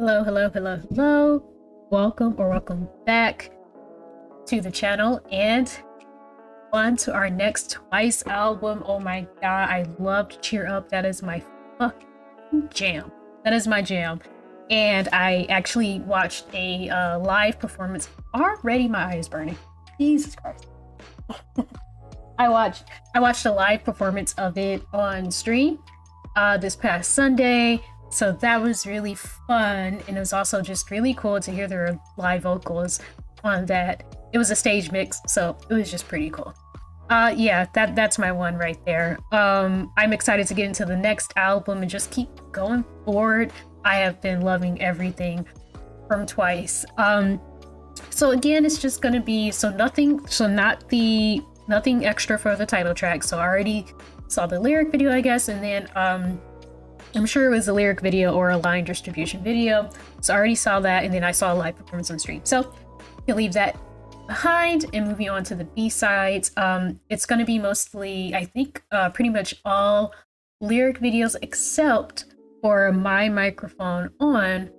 Hello, hello, hello, hello. Welcome back to the channel and on to our next Twice album. Oh my god, I love Cheer Up. That is my fucking jam. That is my jam. And I actually watched a live performance. Already my eye is burning. Jesus Christ. I watched a live performance of it on stream this past Sunday. So that was really fun, and it was also just really cool to hear their live vocals on that. It was a stage mix, so it was just pretty cool. Yeah, that's my one right there. I'm excited to get into the next album and just keep going forward. I have been loving everything from Twice. So again, it's just gonna be nothing extra for the title track. So I already saw the lyric video, I guess, and then I'm sure it was a lyric video or a line distribution video. So I already saw that, and then I saw a live performance on stream. So you'll leave that behind and moving on to the B-sides. It's going to be mostly, I think, pretty much all lyric videos except for My Microphone On,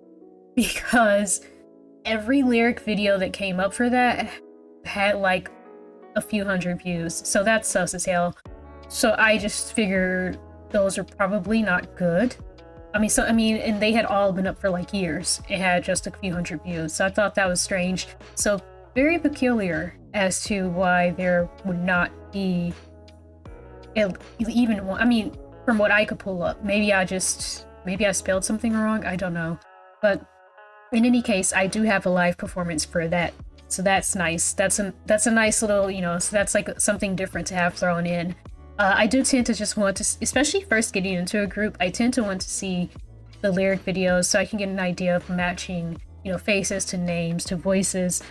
because every lyric video that came up for that had like a few hundred views. So that's sus as hell. So I just figured those are probably not good. And they had all been up for like years. It had just a few hundred views. So I thought that was strange. So very peculiar as to why there would not be even one. I mean, from what I could pull up, maybe I spelled something wrong. I don't know. But in any case, I do have a live performance for that. So that's nice. That's a nice little, so that's like something different to have thrown in. I do tend to just want to, especially first getting into a group, I tend to want to see the lyric videos so I can get an idea of matching, faces to names to voices.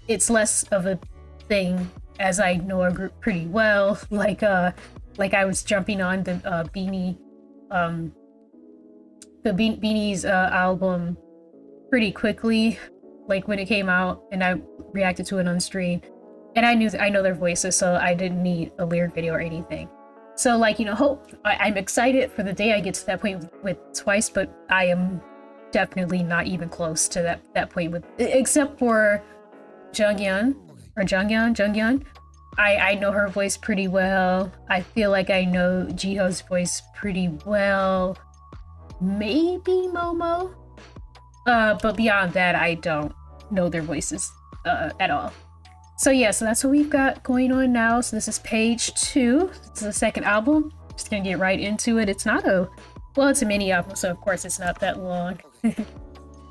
It's less of a thing as I know a group pretty well. Like I was jumping on the Bini's album pretty quickly, like when it came out, and I reacted to it on stream. And I know their voices, so I didn't need a lyric video or anything. So I'm excited for the day I get to that point with Twice, but I am definitely not even close to that point except for Jungyeon. I know her voice pretty well. I feel like I know Jiho's voice pretty well. Maybe Momo. But beyond that, I don't know their voices at all. So yeah, so that's what we've got going on now. So this is page 2. It's the second album. Just gonna get right into it. It's a mini album, so of course it's not that long.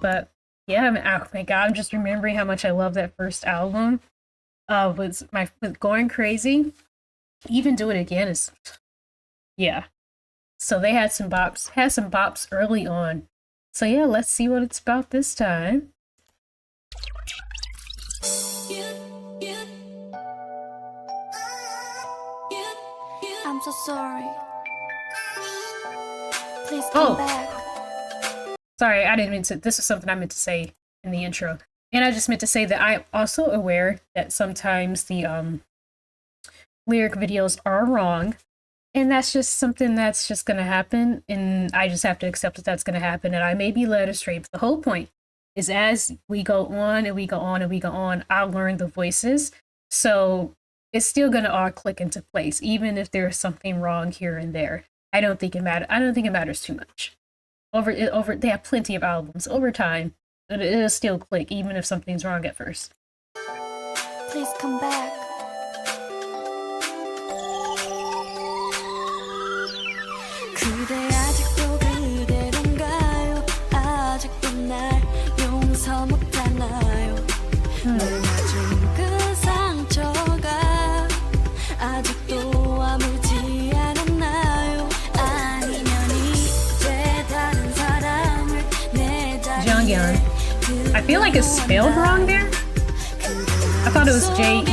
But yeah, oh my god, I'm just remembering how much I love that first album. With Going Crazy. Even Do It Again is, yeah. So they had some bops early on. So yeah, let's see what it's about this time. I'm so sorry. Please come back. Sorry, I didn't mean to. This is something I meant to say in the intro. And I just meant to say that I'm also aware that sometimes the lyric videos are wrong. And that's just something that's just going to happen. And I just have to accept that that's going to happen. And I may be led astray. But the whole point is as we go on and we go on and we go on, I'll learn the voices. So it's still gonna all click into place, even if there's something wrong here and there. I don't think it matters too much. They have plenty of albums over time, but it'll still click, even if something's wrong at first. Please come back. I feel like it's spelled wrong there. I thought it was Jeong.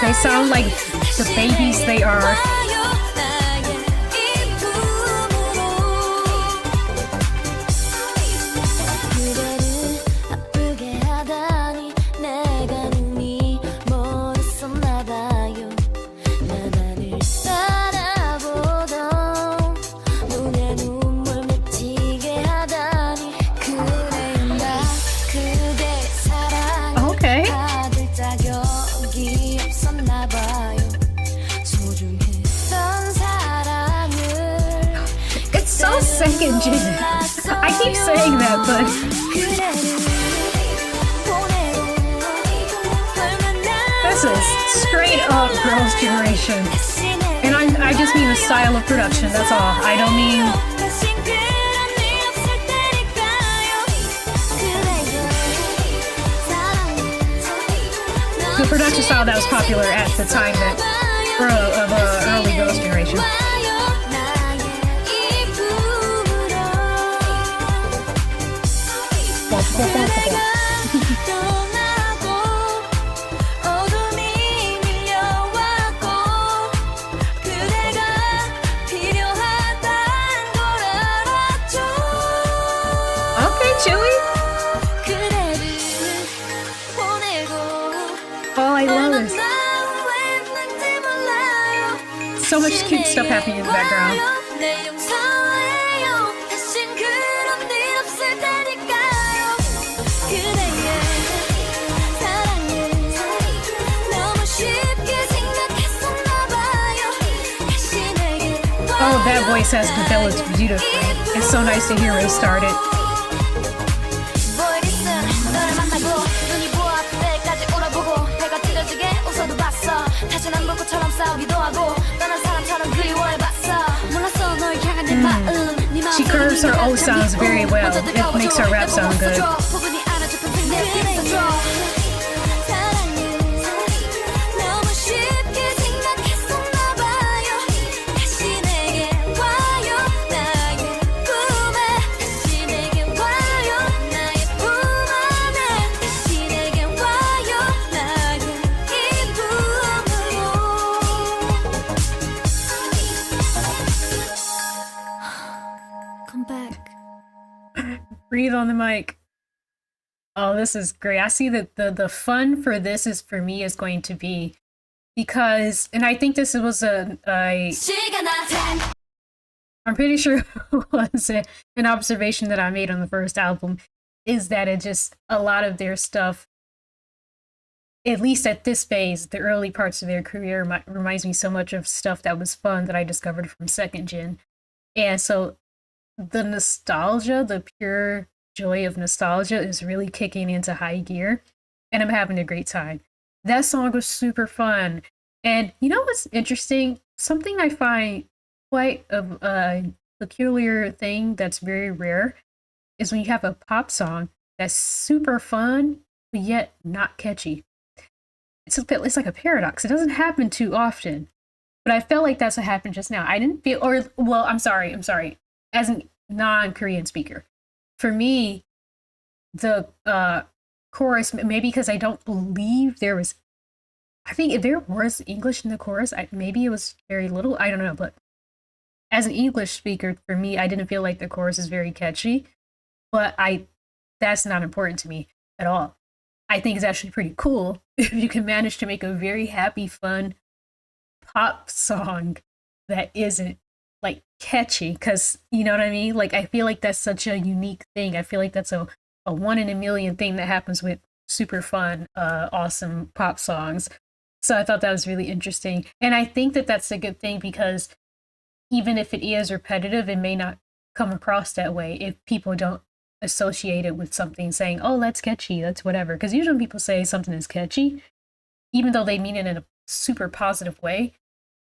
They sound like the babies they are. Second gen. I keep saying that, but this is straight up Girls' Generation. And I just mean the style of production, that's all. I don't mean the production style that was popular at the time that of early Girls' Generation. Okay, Chewy. Oh, I love this. So much cute stuff happening in the background. Oh, that voice has developed beautifully. It's so nice to hear it started. She curves her O sounds very well. It makes her rap sound good. Breathe on the mic. Oh, this is great. I see that the fun for this is for me is going to be because, and I think this was I'm pretty sure it was an observation that I made on the first album, is that it just, a lot of their stuff, at least at this phase, the early parts of their career reminds me so much of stuff that was fun that I discovered from second gen. And so the nostalgia, the pure joy of nostalgia is really kicking into high gear, and I'm having a great time. That song was super fun. And you know what's interesting? Something I find quite a peculiar thing that's very rare is when you have a pop song that's super fun, but yet not catchy. It's like a paradox. It doesn't happen too often, but I felt like that's what happened just now. I didn't feel, or, well, I'm sorry. As a non-Korean speaker, for me, the chorus, maybe because I don't believe there was, I think if there was English in the chorus, maybe it was very little, I don't know, but as an English speaker, for me, I didn't feel like the chorus is very catchy, but that's not important to me at all. I think it's actually pretty cool if you can manage to make a very happy, fun pop song that isn't like catchy, because you know what I mean? Like, I feel like that's such a unique thing. I feel like that's a one in a million thing that happens with super fun, awesome pop songs. So I thought that was really interesting. And I think that that's a good thing, because even if it is repetitive, it may not come across that way if people don't associate it with something saying, oh, that's catchy, that's whatever. Because usually when people say something is catchy, even though they mean it in a super positive way,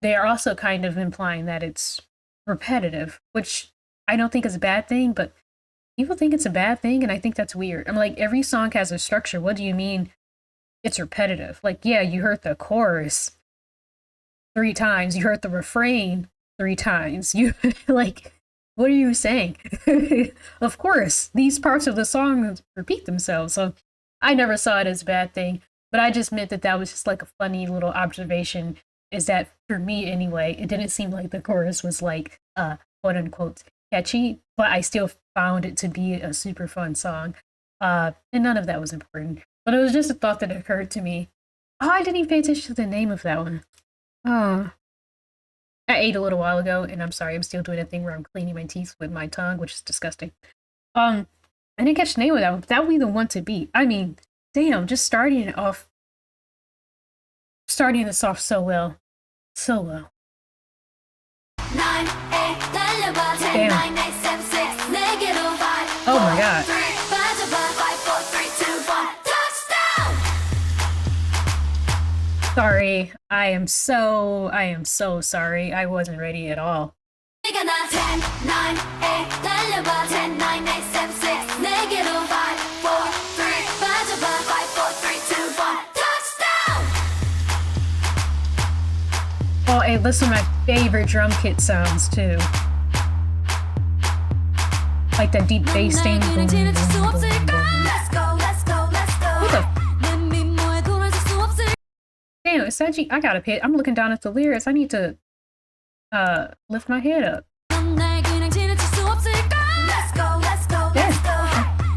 they are also kind of implying that it's repetitive, which I don't think is a bad thing, but people think it's a bad thing, and I think that's weird. I'm like, every song has a structure. What do you mean it's repetitive? Like, yeah, you heard the chorus 3 times, you heard the refrain 3 times. You like, what are you saying? Of course, these parts of the song repeat themselves. So I never saw it as a bad thing, But I just meant that that was just like a funny little observation. Is that for me anyway? It didn't seem like the chorus was like quote unquote catchy, but I still found it to be a super fun song. And none of that was important. But it was just a thought that occurred to me. Oh, I didn't even pay attention to the name of that one. Oh. I ate a little while ago, and I'm sorry, I'm still doing a thing where I'm cleaning my teeth with my tongue, which is disgusting. I didn't catch the name of that one, but that would be the one to beat. I mean, damn, just starting this off so well. So well. 9, 8, 달려봐 10, Damn. 9, 8, 7, 6 내게로 5, 4, Oh my god. 3 빠져봐 5, 4, 3, 2, 1 touchdown. Sorry. I am so sorry. I wasn't ready at all. 네가 나 10, 9, 8 달려봐 10, 9, 8, 7, 6 내게로 5, 4, 3 빠져봐 5, 4, 3, 2, 1 touchdown. Oh, hey, listen to my favorite drum kit sounds too. Like that deep bass thing. Boom, boom, boom, boom, boom. Let's go, let's go, let's go. What the? 내 미모에 돌아설 수 없을. Damn, it's actually, I gotta pay. I'm looking down at the lyrics. I need to lift my head up. 날 그냥 지나칠 수 없을까? Let's go, let's go, let's go.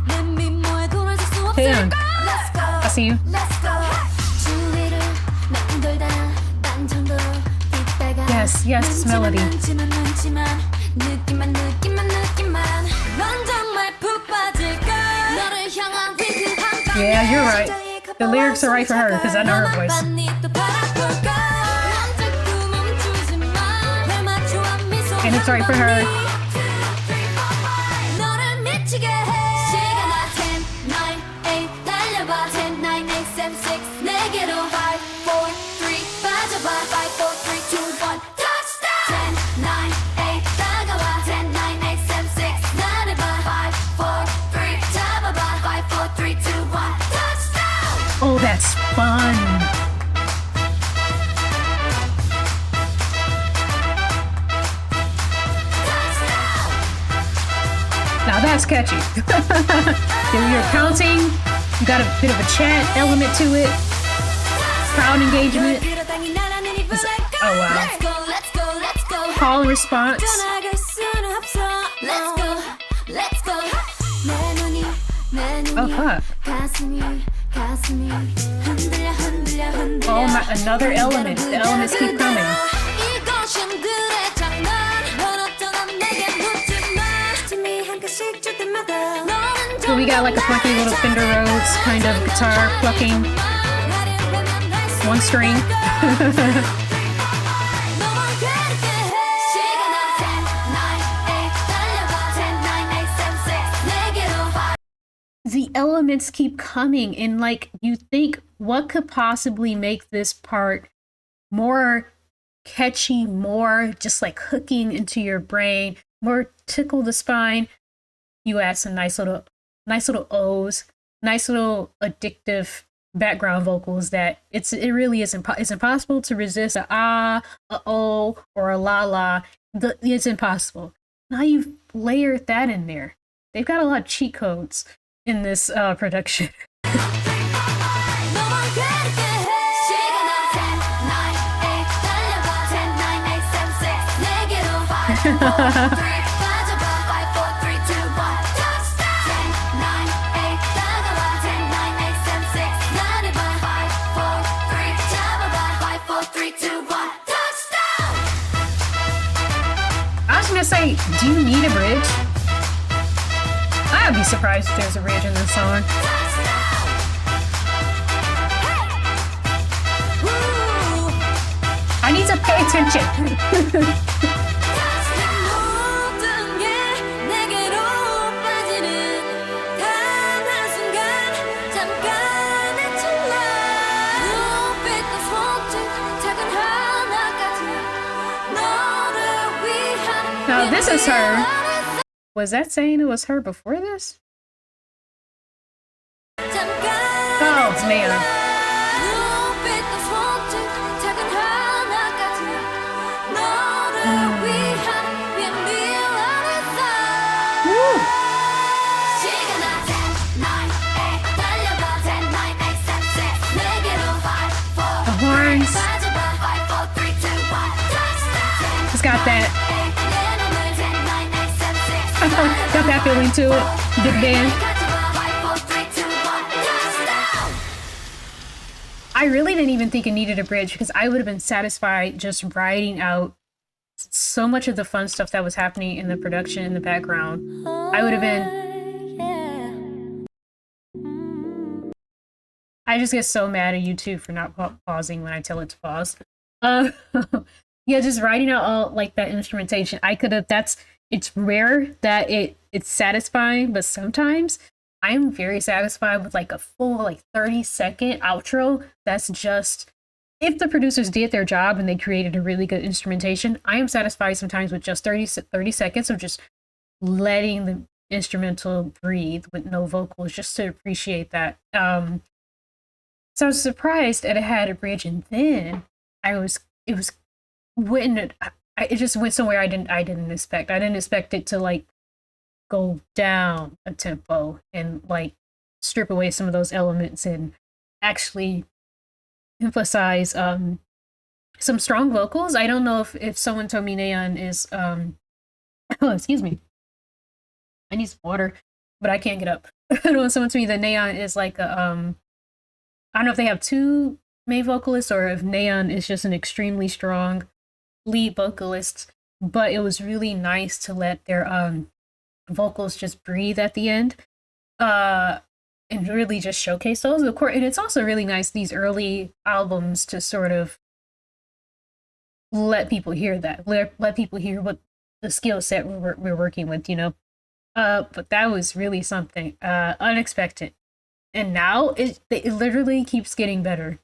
내 미모에 돌아설 수 Damn. 없을까? Let's go, I see you. let's go. 주위를 맴돌다 난청도 빗다가 Yes, this melody. 눈치만 느낌만 넌 정말 푹 빠질까? 너를 향한 위대한 밤. Yeah, you're right. The lyrics are right for her because I know her voice. And it's right for her. 너를 미치게 해. 시간아 10, 9, 8 달려봐 10, 9, 8, 7, 6 내게로 5, 4, 3 빠져봐 5, 4, 3, 2, 1 touchdown. 10, 9, 8 다가와 10, 9, 8, 7, 6 나를 봐 5, 4, 3 잡아봐 5, 4, 3, 2, 1 touchdown. Oh, that's fun. Now that's catchy. If you're counting, you got a bit of a chat element to it. Crowd engagement. Oh wow. Let's go, let's go, let's go. Call and response. 떠나갈 수는 없어. Let's go, let's go. 내 눈이 Oh fuck. 가슴이 흔들려 Oh my, another element. The elements keep coming. 이것은 그의 장난. 넌 어쩌면 내게 묻지 마. 짐이 한 칸씩 줄 때마다 너는 So we got like a funky little Fender Rhodes kind of guitar plucking. One string. The elements keep coming, and like you think, what could possibly make this part more catchy, more just like hooking into your brain, more tickle the spine? You add some nice little O's, nice little addictive background vocals that it really is it's impossible to resist a ah, a oh, or a la la. It's impossible. Now you've layered that in there. They've got a lot of cheat codes in this production. I was gonna say, do you need a bridge? I'd be surprised if there's a bridge in this song. I need to pay attention. Now this is her. Was that saying it was her before this? Oh man. that feeling to it. Big band. I really didn't even think it needed a bridge because I would have been satisfied just riding out so much of the fun stuff that was happening in the production in the background. I would have been. I just get so mad at YouTube for not pausing when I tell it to pause. Yeah, just writing out all like that instrumentation. I could have. It's rare that it's satisfying, but sometimes I'm very satisfied with like a full like 30-second outro. That's just if the producers did their job and they created a really good instrumentation. I am satisfied sometimes with just 30 seconds of just letting the instrumental breathe with no vocals, just to appreciate that. So I was surprised that it had a bridge, and then it just went somewhere I didn't expect. I didn't expect it to like go down a tempo and like strip away some of those elements and actually emphasize some strong vocals. I don't know if someone told me Neon is oh, excuse me. I need some water, but I can't get up. I don't know if someone told me that Neon is like a I don't know if they have two main vocalists or if Neon is just an extremely strong lead vocalist, but it was really nice to let their vocals just breathe at the end and really just showcase those. Of course, and it's also really nice these early albums to sort of let people hear that, let people hear what the skill set we're working with, you know. But that was really something unexpected, and now it literally keeps getting better.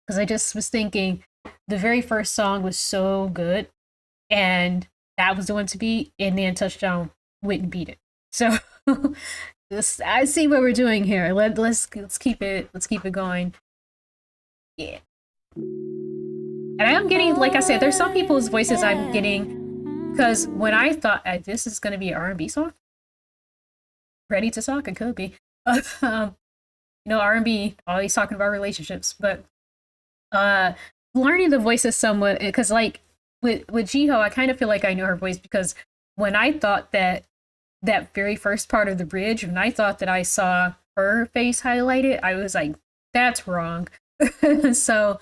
Because I just was thinking, the very first song was so good, and that was the one to beat, and then Touchdown wouldn't beat it. So I see what we're doing here. Let's keep it going. Yeah. And I am getting, like I said, there's some people's voices I'm getting, because when I thought this is gonna be an R&B song, Ready to Talk, it could be. You know, R&B always talking about relationships, but learning the voices somewhat, because like with Jiho, I kind of feel like I know her voice, because when I thought that very first part of the bridge, when I thought that I saw her face highlighted, I was like, that's wrong. So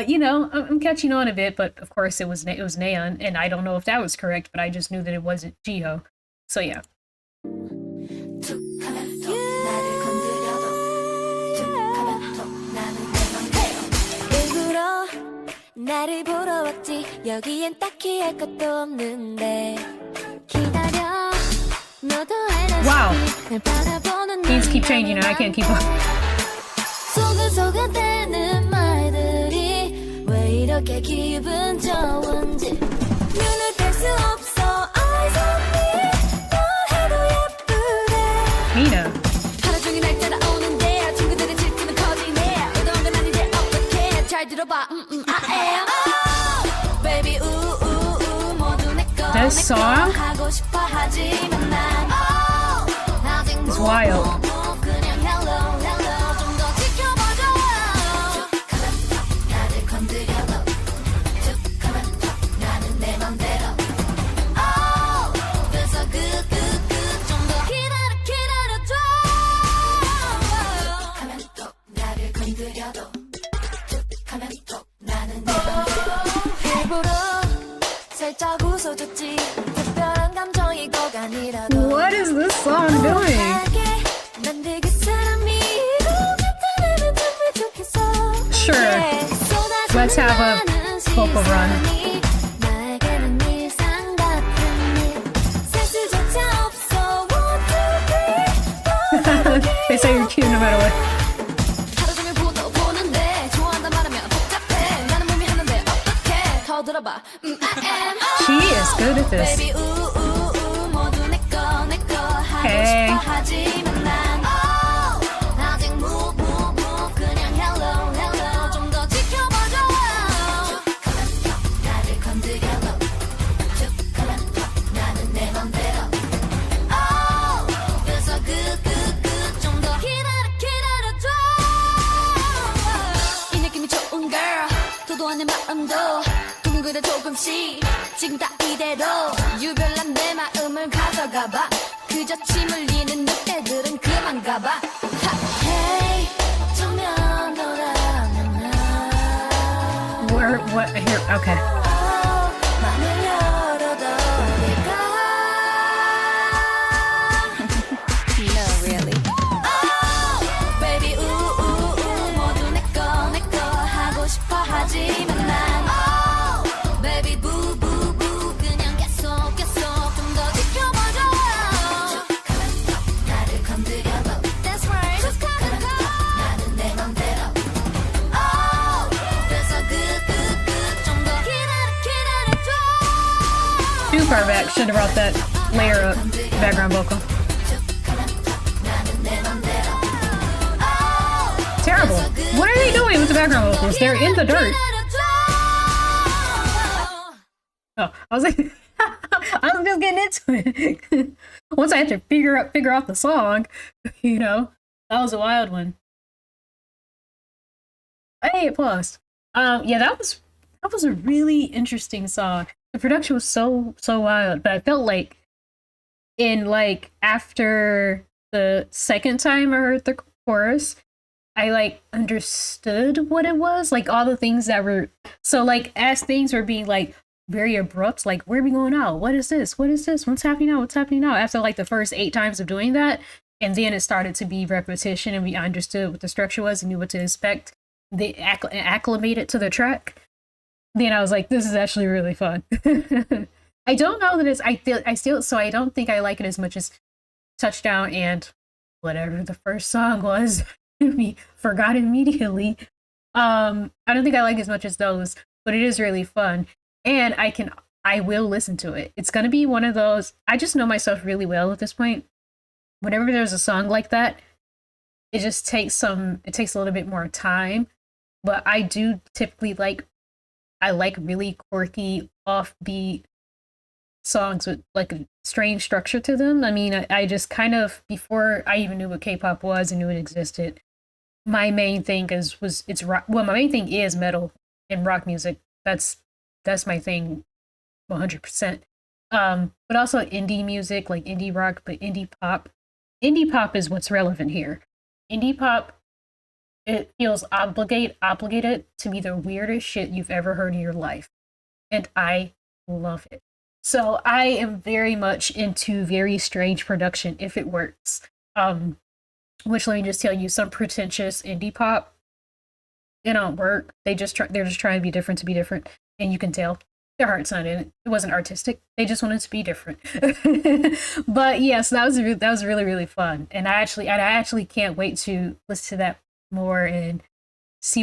you know, I'm catching on a bit, but of course it was Neon, and I don't know if that was correct, but I just knew that it wasn't Jiho. So yeah. 나를 보러 왔지 여기엔 딱히 할 것도 없는데 기다려 너도 Wow. 알다시피 날 바라보는 Things keep changing and I can't keep up. 소근소근대는 말들이 왜 이렇게 기분 좋은지 눈을 뗄 수 없어 eyes on me 너 해도 예쁘대 Mina. 하루 종일 날 따라오는데 친구들의 질투는 커지네 의도한 건 아닌데 어떡해 잘 들어봐 I am oh, baby 우우우 모두 내꺼 This song 하고 싶어 하지만 난 oh, 아직 is wild. 그냥 hello hello 좀 더 지켜봐줘 툭 하면 나를 건드려도 툭 하면 나는 내 맘대로 oh, 그래서 좀 더 기다려줘 툭 하면 또 나를 건드려도 툭 하면 또 나는 내 맘대로 일부러 살짝 웃어줬지 특별한 감정이고가 아니라도 What is this song doing? Sure. Let's have a vocal run. They say you're cute no matter what. She is good at this. Hey. 이 느낌이 좋은 girl 도도한 내 마음도 둥그레 조금씩 지금 다 이대로 유별난 내 마음을 가져가봐 그저 침 흘리는 늑대들은 그만 가봐 Hey 정면 돌아오면 What? Here, okay. 맘을 열어도 내가 No really Oh baby 우우우 모두 내꺼 하고 싶어 하지만 난 Oh baby 부부부 그냥 계속 좀 더 지켜봐줘 나를 건드려도 That's right 나는 내 맘대로 Oh 그래서 좀 더 기다려줘 Too far back. Should have brought that layer up. Background vocal. Terrible. What are they doing with the background vocals? They're in the dirt. Oh, I was like, I was just getting into it. Once I had to figure out the song, you know, that was a wild one. Hey, it paused. Yeah, that was a really interesting song. The production was so wild, but I felt like after the second time I heard the chorus, I like understood what it was, like all the things that were so like as things were being like very abrupt, like where are we going now? What is this? What's happening now? After like the first 8 times of doing that, and then it started to be repetition, and we understood what the structure was and knew what to expect. They acclimated to the track. Then I was like, this is actually really fun. I don't know that I don't think I like it as much as Touchdown and whatever the first song was. We forgot immediately. I don't think I like it as much as those, but it is really fun. And I will listen to it. It's gonna be one of those, I just know myself really well at this point. Whenever there's a song like that, it just takes a little bit more time. But I do typically I like really quirky, offbeat songs with like a strange structure to them. I mean, I just kind of, before I even knew what K-pop was and knew it existed, my main thing is rock. Well, my main thing is metal and rock music. That's my thing, 100%. But also indie music, like indie rock, but indie pop. Indie pop is what's relevant here. Indie pop, it feels obligated to be the weirdest shit you've ever heard in your life. And I love it. So I am very much into very strange production if it works. Which, let me just tell you, some pretentious indie pop, it don't work. They're just trying to be different, and you can tell their heart's not in it. It wasn't artistic. They just wanted to be different. But yes, that was really, really fun, and I actually can't wait to listen to that more and see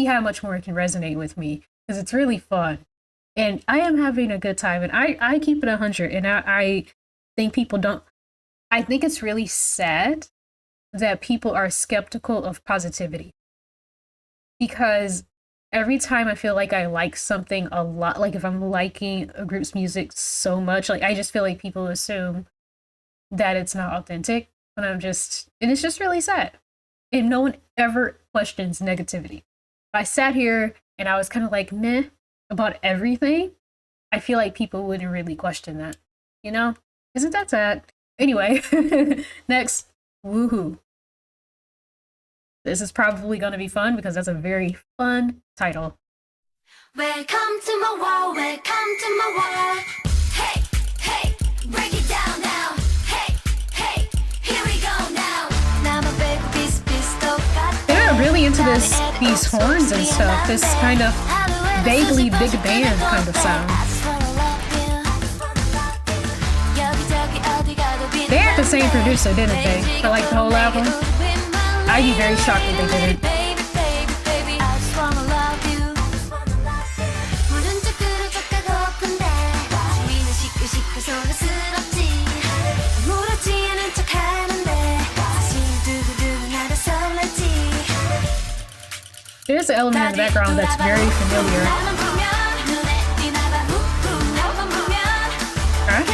how much more it can resonate with me, because it's really fun, and I am having a good time, and I keep it 100, and I think people don't. I think it's really sad that people are skeptical of positivity, because every time I feel like I like something a lot, like if I'm liking a group's music so much, like I just feel like people assume that it's not authentic, and it's just really sad. And no one ever questions negativity. If I sat here and I was kind of like meh about everything, I feel like people wouldn't really question that. You know? Isn't that sad? Anyway, next, Woohoo. This is probably going to be fun because that's a very fun title. Welcome to my world, welcome to my world. Hey, hey, break it down now. Hey, hey, here we go now. They're really into these horns and stuff. This kind of vaguely big band kind of sound. They had the same producer, didn't they? For like the whole album? I'd be very shocked if they didn't. There's an element in the background that's very familiar. Huh?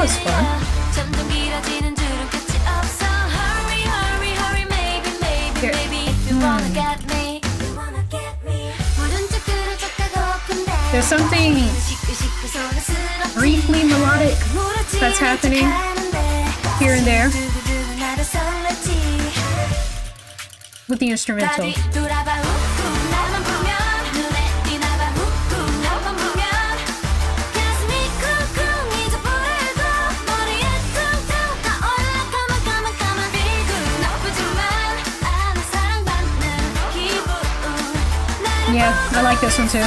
was fun. 점점 길어지는 줄은 끝이 없어. Hurry, hurry, hurry, maybe, maybe, Here. maybe if you wanna get me. 오른쪽으로 쫓아가고픈데. There's something briefly melodic that's happening here and there with the instrumental. Yeah, I like this one too.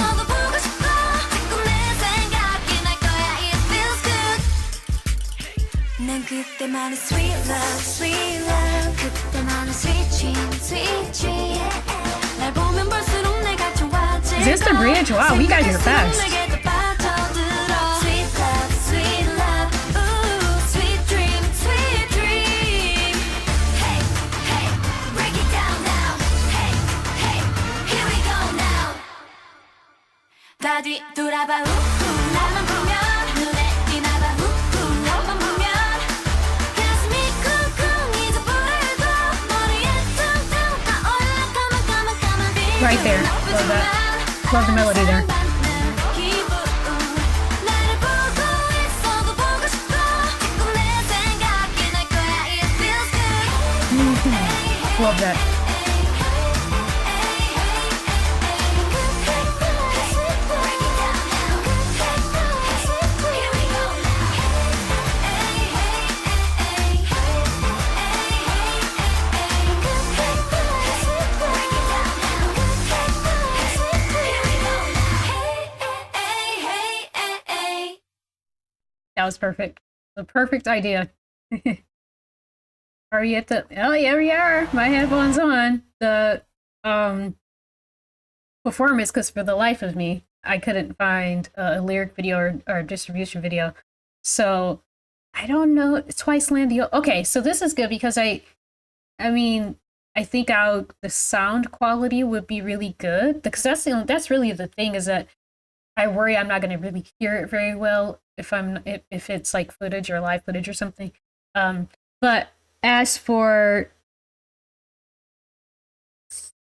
난 그때만의 sweet love, sweet love. 그때만의 sweet dream, sweet dream. 날 보면 볼수록 내가 좋아져. Is this the bridge? Wow, we got here fast. Sweet love, sweet love. Ooh, sweet dream, sweet dream. Hey, hey, break it down now. Hey, hey, here we go now. 다 뒤돌아봐. 나만 보면 눈에 띄나봐. 너만 보면 가슴이 쿵쿵 이제 불을 둬. 머리에 퉁퉁 타올라. Come on, come on, come on. Right there. Love that. Love the melody there. 나를 보고 있어도 보고 싶어. 자꾸 내 생각이 날 거야. It feels good. Love that. That was perfect. The perfect idea. Are we at the... Oh, yeah, we are. My headphones on. The performance, because for the life of me, I couldn't find a lyric video or distribution video. So, I don't know. Twice Landio. Okay, so this is good because I mean, I think the sound quality would be really good. Because that's really the thing, is that I worry I'm not going to really hear it very well if it's like footage or live footage or something. But as for,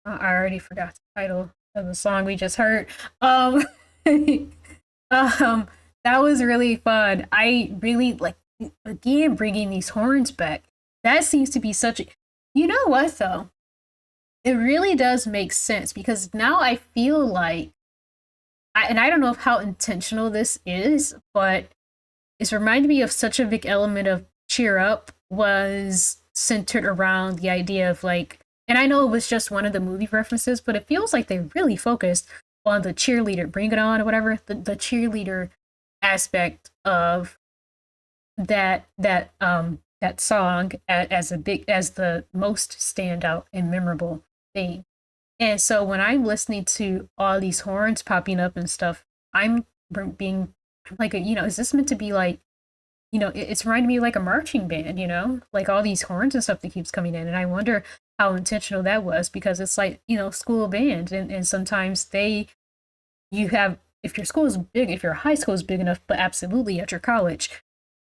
I already forgot the title of the song we just heard. That was really fun. I really like, again, bringing these horns back. That seems to be such a, you know what though? It really does make sense, because now I feel like, and I don't know how intentional this is, but it's reminded me of such a big element of Cheer Up was centered around the idea of like, and I know it was just one of the movie references, but it feels like they really focused on the cheerleader, Bring It On or whatever, the cheerleader aspect of that song as the most standout and memorable thing. And so when I'm listening to all these horns popping up and stuff, I'm like, is this meant to be like, it's reminding me of like a marching band, like all these horns and stuff that keeps coming in. And I wonder how intentional that was, because it's like, school band. And sometimes if your school is big, if your high school is big enough, but absolutely at your college,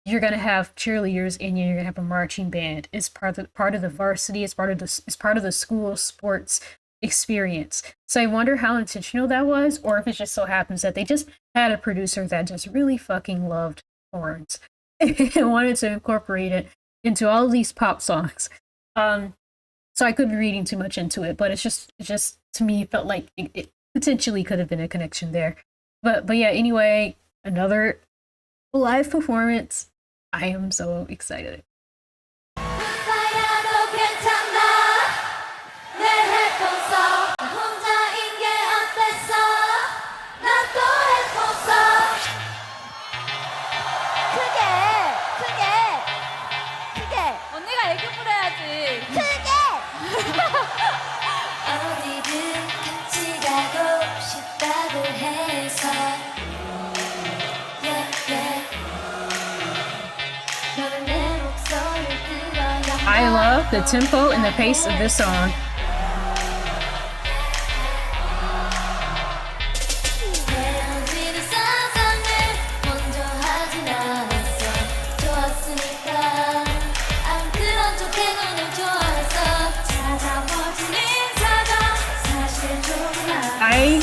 you're going to have cheerleaders and you're going to have a marching band. It's part of the varsity. It's part of the school sports experience. So I wonder how intentional that was, or if it just so happens that they just had a producer that just really fucking loved horns and wanted to incorporate it into all of these pop songs. So I could be reading too much into it, but it's just to me felt like it potentially could have been a connection there. But yeah, anyway, another live performance. I am so excited. I love the tempo and the pace of this song. I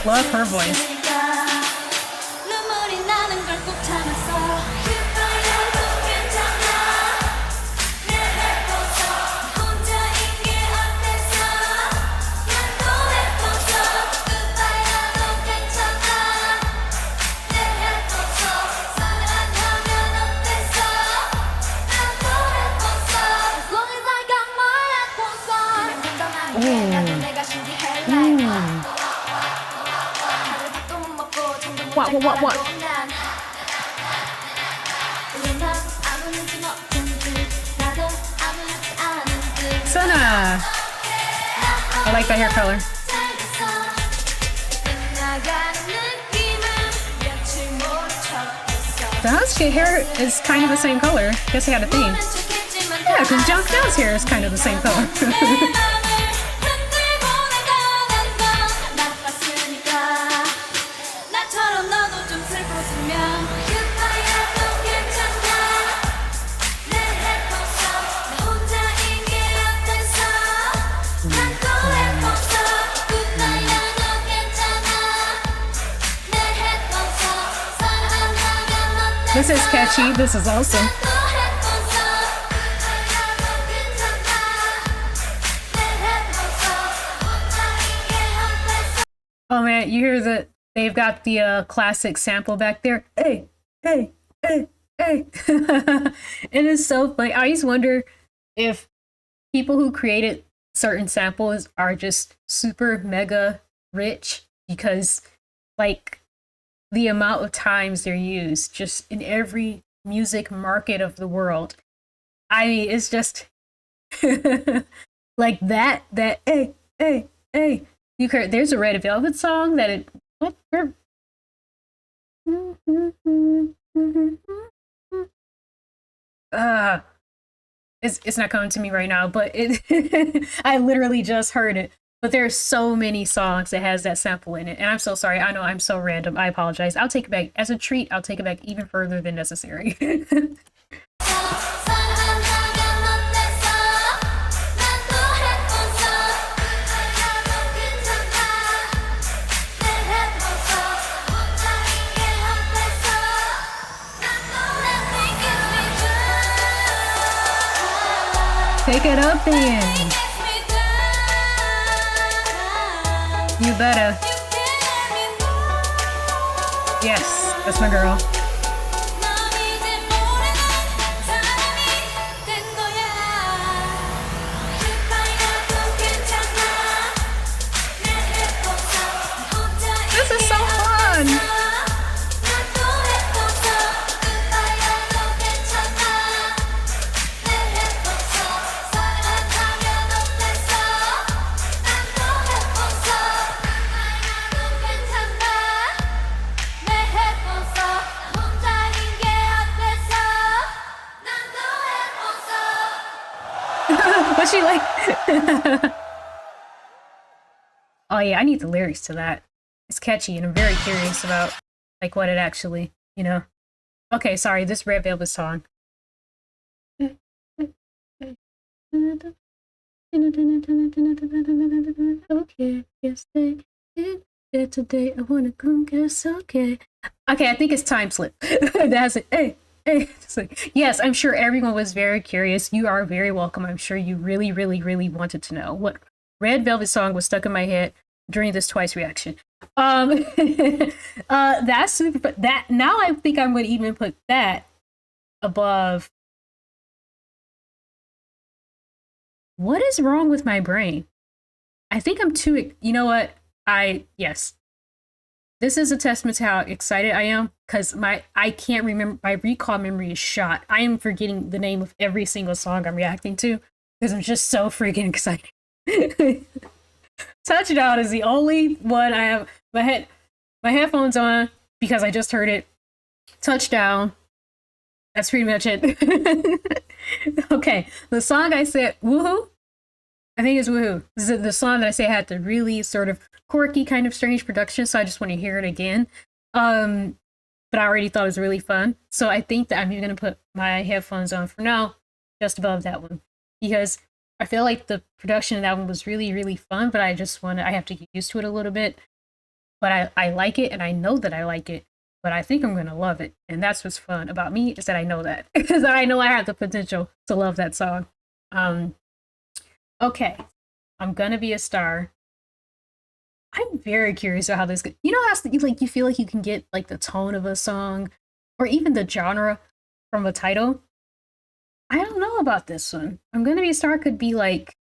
love her voice. 눈물이 나는 걸 꼭 참았어. 그봐야도 괜찮아. 내 해보자. 혼자인 게 어때서? 난 또 해보자. 그봐야도 괜찮아. 내 해보자. 사랑하면 어때서? 난 또 해보자. As long as I got my headphones on. 그냥 건강하게 나는 내가 신기해 like. What? Sana! I like that hair color. The Husky hair is kind of the same color. Guess they had a theme. Yeah, because Jungkook's hair is kind of the same color. 나처럼 너도 좀 슬펐으면 그봐야도 괜찮아. 내 해보자. 나 혼자인 게 어때서? 난 또 해보자. 그봐야도 괜찮아. 내 해보자. 사랑하면 어때서? This is catchy. This is also. 또 해보자. 그봐야도 괜찮아. 내 해보자. 혼자인 게 어때서? Oh man, you hear that they've got the classic sample back there. Hey, hey, hey, hey. It is so funny. I always wonder if people who created certain samples are just super mega rich because like the amount of times they're used just in every music market of the world. I mean, it's just like that hey, hey, hey. You could, there's a Red Velvet song that it what it's not coming to me right now, but it I literally just heard it. But there's so many songs that has that sample in it, and I'm so sorry. I know I'm so random. I apologize. I'll take it back as a treat. I'll take it back even further than necessary. Take it up then. You better. Yes, that's my girl. This is so fun. But she like oh yeah, I need the lyrics to that. It's catchy and I'm very curious about like what it actually, you know. Okay, sorry, this Red Velvet song. Okay, yes they did that today. I wanna come guess okay. Okay, I think it's time slip. That's it. Hey. It's like, yes, I'm sure everyone was very curious. You are very welcome. I'm sure you really, really, really wanted to know what Red Velvet song was stuck in my head during this Twice reaction. That's super. But that now I think I'm going to even put that above. What is wrong with my brain? I think I'm too. You know what? Yes. This is a testament to how excited I am because I can't remember, my recall memory is shot. I am forgetting the name of every single song I'm reacting to because I'm just so freaking excited. Touchdown is the only one I have my headphones on because I just heard it. Touchdown. That's pretty much it. Okay, the song I said, Woohoo. I think it's Woohoo. This is the song that I say had the really sort of quirky kind of strange production, so I just want to hear it again. But I already thought it was really fun. So I think that I'm even going to put my headphones on for now, just above that one. Because I feel like the production of that one was really, really fun, but I have to get used to it a little bit. But I like it, and I know that I like it, but I think I'm gonna love it. And that's what's fun about me, is that I know that. Because I know I have the potential to love that song. Okay. I'm Gonna Be a Star. I'm very curious about how this you know how you feel like you can get like the tone of a song or even the genre from a title? I don't know about this one. I'm Gonna Be a Star could be like,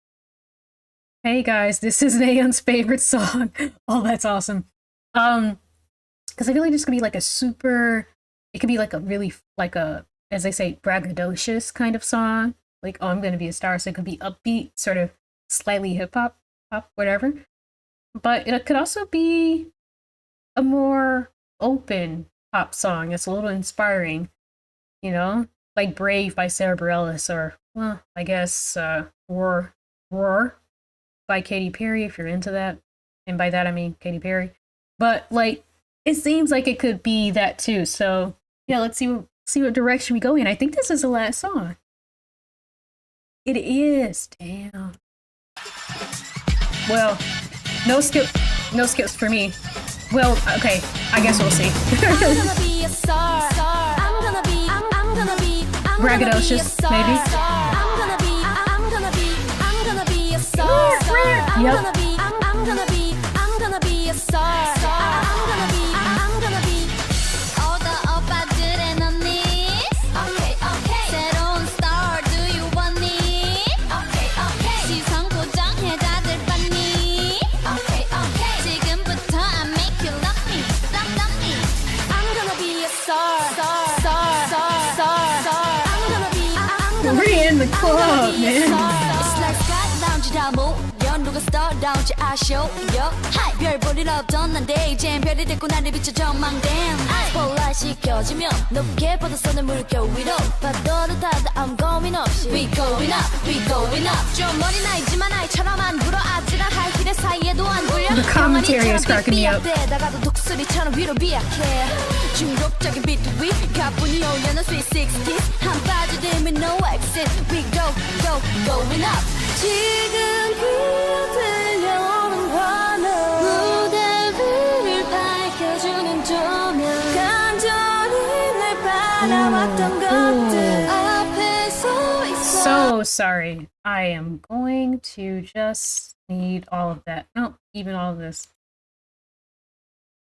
hey guys, this is Nayeon's favorite song. Oh, that's awesome. Because I feel like this could be like it could be like a really, like a, as they say, braggadocious kind of song. Like, oh, I'm Gonna Be a Star. So it could be upbeat, sort of slightly hip hop, whatever. But it could also be a more open pop song. It's a little inspiring, you know? Like Brave by Sarah Bareilles, or, well, I guess Roar by Katy Perry, if you're into that. And by that I mean Katy Perry. But like, it seems like it could be that too. So yeah, let's see what direction we go in. I think this is the last song. It is. Damn. Well, no skips for me. Well, okay, I guess we'll see. Braggadocious, maybe. Yep. We're in the club, man. 누가 star다운지 아셔 별 볼일 없던 난데 이젠 별이 됐고 나를 비춰 전망된 스포트라이트이 켜지면 높게 뻗어서는 물결 위로 파도를 타다 I'm going up We going up, we going up 좀 머리 나이지만 아이처럼 안 굴어 아찔한 하이힐의 사이에도 안 굴려 The commentary is cracking me up. 나가도 독수리처럼 위로 비약해 중독적인 비트 위 가뿐히 올려놓은 sweet 60s 한 빠지되면 no exit We go, go, going up 지금 들려오는 환호 무대 위를 밝혀주는 조명 간절히 날 바라왔던 것들 앞에 서 있어 So sorry. I am going to just need all of that. No, even all of this.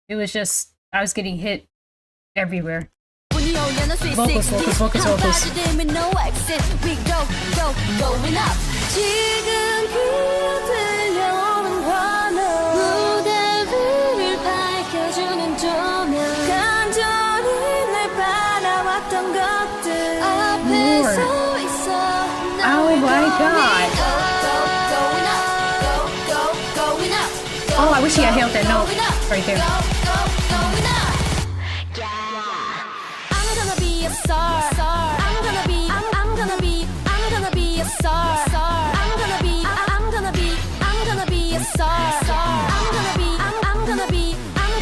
It was just, I was getting hit everywhere. Vocals. 지금 들려오는 환호 무대 위를 밝혀주는 조명 간절히 날 바라왔던 것들 앞에 서 있어 Oh my god. Oh, I wish he had held that note right there. I'm gonna be a star I'm gonna be a star I'm gonna be a star I'm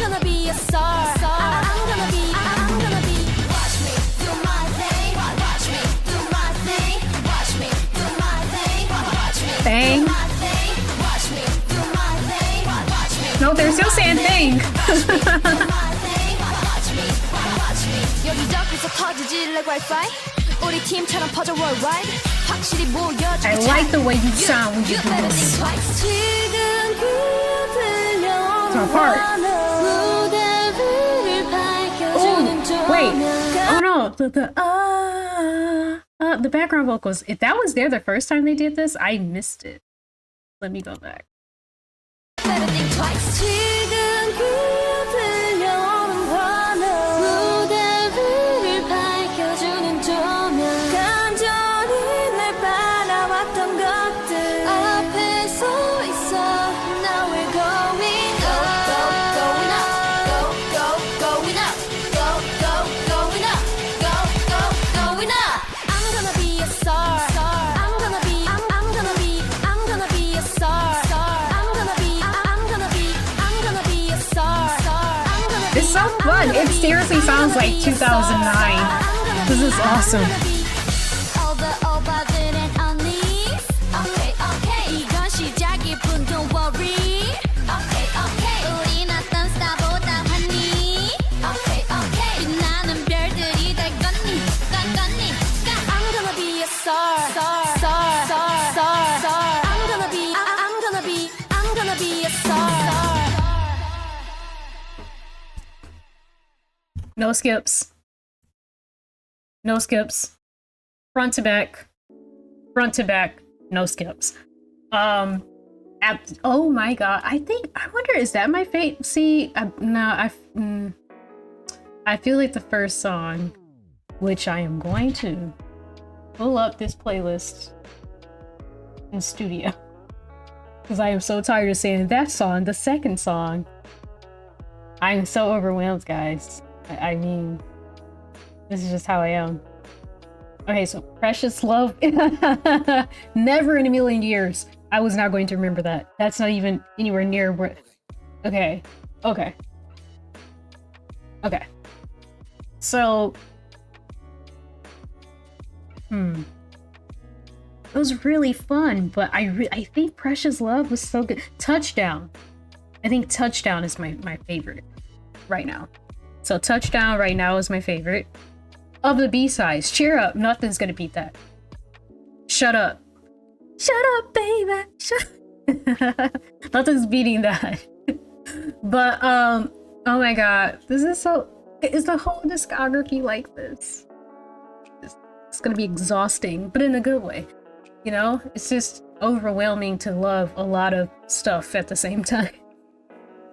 gonna be a star I'm gonna be watch me do my thing watch me do my thing watch me do my thing watch me Bang. watch me do my thing watch me No, they're still saying thing. 여기저기서 터지지 like Wi-Fi 우리 팀처럼 퍼져 worldwide 확실히 보여줘 I like the way you sound when you do better this. think twice 지금 들려오는 It's part. 무대 위를 밝혀주는 Oh, wait. Oh no. The background vocals. If that was there the first time they did this, I missed it. Let me go back. better think twice 지금 들려오는 환호 무대 위를 밝혀주는 조명 간절히 날 바라왔던 것들 앞에 서 있어 Now we're going up going up going up going up going up I'm gonna be a star I'm gonna be a star I'm gonna be a star It's so fun. It seriously sounds like 2009. This is awesome. All the oba들은 on knees Okay, No skips. No skips. Front to back. Front to back. No skips. Oh my god. I wonder, is that my fate? See, I feel like the first song, which I am going to pull up this playlist in studio. Because I am so tired of saying that song, the second song. I'm so overwhelmed, guys. I mean, this is just how I am. Okay, so Precious Love. Never in a million years I was not going to remember that. That's not even anywhere near where. Okay. Okay. Okay. So. It was really fun, but I think Precious Love was so good. Touchdown. I think Touchdown is my favorite right now. So Touchdown right now is my favorite. Of the B-sides, Cheer Up. Nothing's gonna beat that. Shut Up. Shut up, baby. Nothing's beating that. But oh my god, this is so. Is the whole discography like this? It's gonna be exhausting, but in a good way. You know, it's just overwhelming to love a lot of stuff at the same time.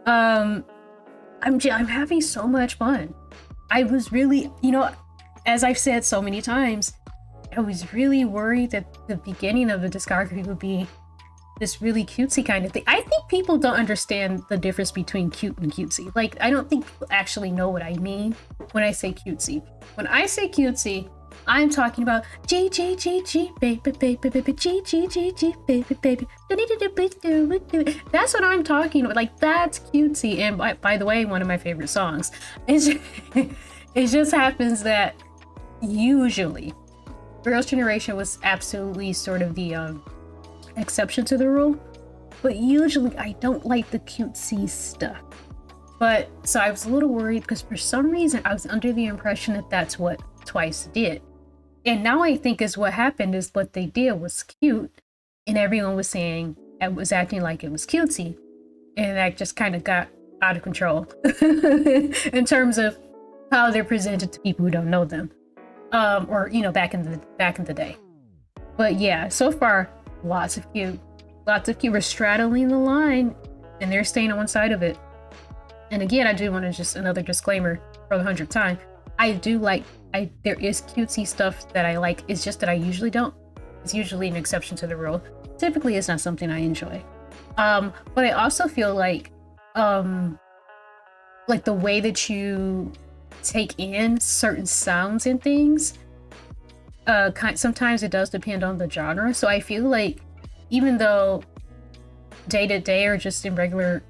I'm having so much fun. I was really, you know, as I've said so many times, I was really worried that the beginning of the discography would be this really cutesy kind of thing. I think people don't understand the difference between cute and cutesy. Like, I don't think people actually know what I mean when I say cutesy. When I say cutesy, I'm talking about G G G G baby baby baby G G G G baby baby. That's what I'm talking about. Like, that's cutesy. And by the way, one of my favorite songs. It just happens that usually Girls' Generation was absolutely sort of the exception to the rule, but usually I don't like the cutesy stuff. But so I was a little worried because for some reason I was under the impression that that's what Twice did, and now I think is what happened is what they did was cute, and everyone was saying it was acting like it was cutesy, and that just kind of got out of control in terms of how they're presented to people who don't know them, or you know, back in the day. But yeah, so far lots of cute. We're straddling the line, and they're staying on one side of it. And again, I do want to just another disclaimer for the 100th time. I do like, there is cutesy stuff that I like. It's just that I usually don't. It's usually an exception to the rule. Typically, it's not something I enjoy. But I also feel like the way that you take in certain sounds and things, sometimes it does depend on the genre. So I feel like even though day to day or just in regular,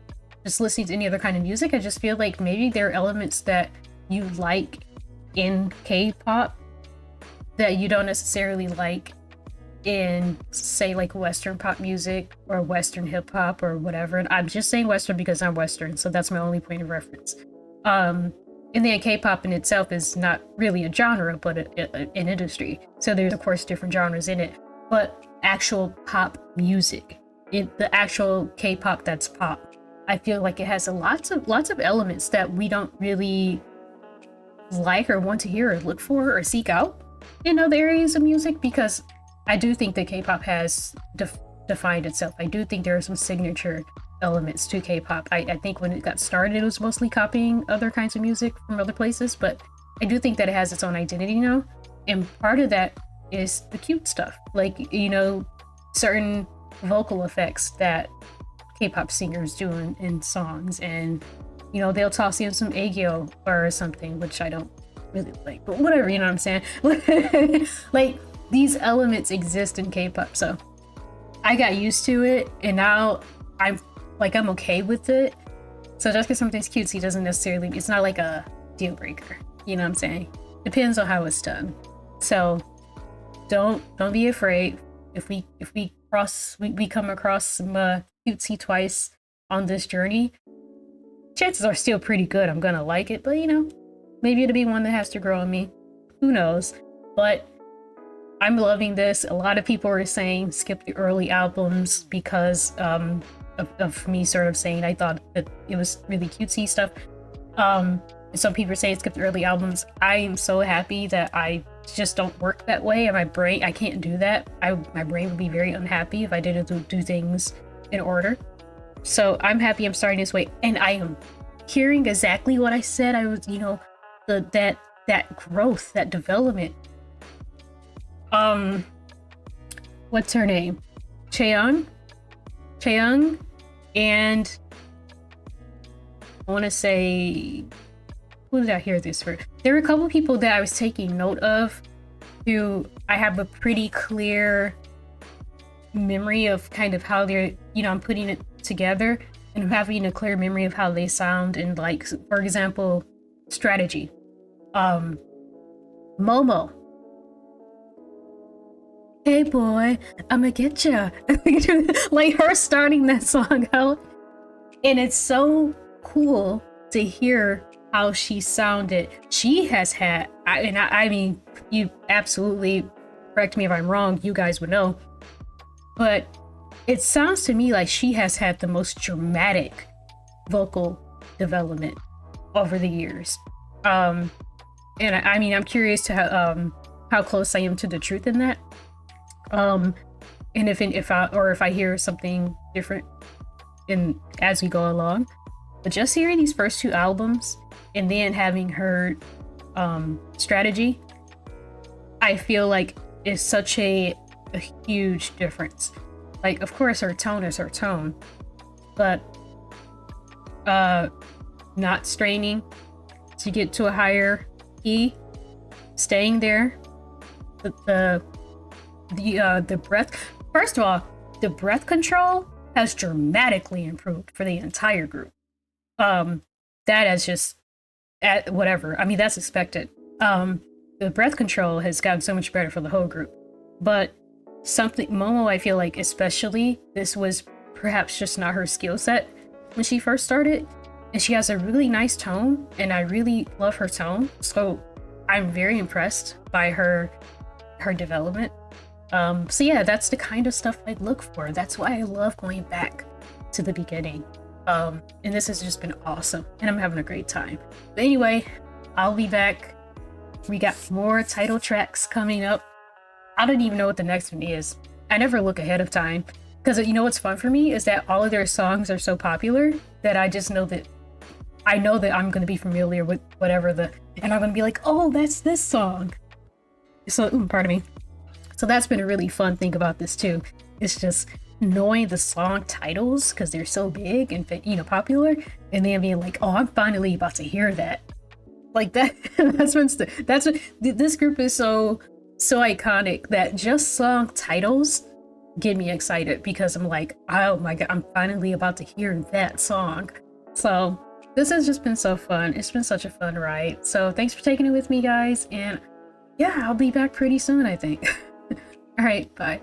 just listening to any other kind of music, I just feel like maybe there are elements that you like in K-pop that you don't necessarily like in, say, like Western pop music or Western hip hop or whatever. And I'm just saying Western because I'm Western, so that's my only point of reference. And then K-pop in itself is not really a genre, but an industry. So there's of course different genres in it, but actual pop music, the actual K-pop that's pop, I feel like it has lots of elements that we don't really like or want to hear or look for or seek out in other areas of music, because I do think that K-pop has defined itself. I do think there are some signature elements to K-pop. I think when it got started, it was mostly copying other kinds of music from other places, but I do think that it has its own identity now. And part of that is the cute stuff, like, you know, certain vocal effects that K-pop singers do in songs, and you know, they'll toss in some aegyo or something, which I don't really like, but whatever, you know what I'm saying? Like, these elements exist in K-pop, so I got used to it, and now I'm okay with it. So just because something's cutesy doesn't necessarily, it's not like a deal breaker, you know what I'm saying? Depends on how it's done. So don't be afraid if we come across some cutesy Twice on this journey. Chances are still pretty good I'm gonna like it, but you know, maybe it'll be one that has to grow on me, who knows. But I'm loving this. A lot of people are saying skip the early albums because of me sort of saying I thought that it was really cutesy stuff. Some people say skip the early albums. I am so happy that I just don't work that way, and my brain, I can't do that. My brain would be very unhappy if I didn't do things in order. So I'm happy I'm starting this way, and I am hearing exactly what I said. I was, that growth, that development. What's her name? Chaeyoung, and I want to say, who did I hear this for? There were a couple of people that I was taking note of who I have a pretty clear memory of kind of how they're, I'm putting it together, and I'm having a clear memory of how they sound. And like, for example, Strategy. Momo. Hey boy, I'ma get ya. Like her starting that song out. And it's so cool to hear how she sounded. She has had, I mean, you absolutely correct me if I'm wrong, you guys would know, but it sounds to me like she has had the most dramatic vocal development over the years. And I mean, I'm curious to how close I am to the truth in that. And if I hear something different as we go along. But just hearing these first two albums and then having heard Strategy, I feel like is such a huge difference. Like, of course, her tone is her tone, but not straining to get to a higher key, staying there. The breath. First of all, the breath control has dramatically improved for the entire group. That is just whatever. I mean, that's expected. The breath control has gotten so much better for the whole group. But Momo, I feel like especially, this was perhaps just not her skill set when she first started. And she has a really nice tone, and I really love her tone. So I'm very impressed by her development. So yeah, that's the kind of stuff I look for. That's why I love going back to the beginning. And this has just been awesome, and I'm having a great time. But anyway, I'll be back. We got more title tracks coming up. I don't even know what the next one is. I never look ahead of time, because you know what's fun for me is that all of their songs are so popular that I just know that I'm going to be familiar with whatever and I'm going to be like, oh, that's this song. So, pardon me. So that's been a really fun thing about this too. It's just knowing the song titles because they're so big and popular, and then being like, oh, I'm finally about to hear that. Like that. That's what this group is so iconic that just song titles get me excited, because I'm like, oh my god, I'm finally about to hear that song. So this has just been so fun. It's been such a fun ride. So thanks for taking it with me, guys, and yeah, I'll be back pretty soon, I think. All right, bye.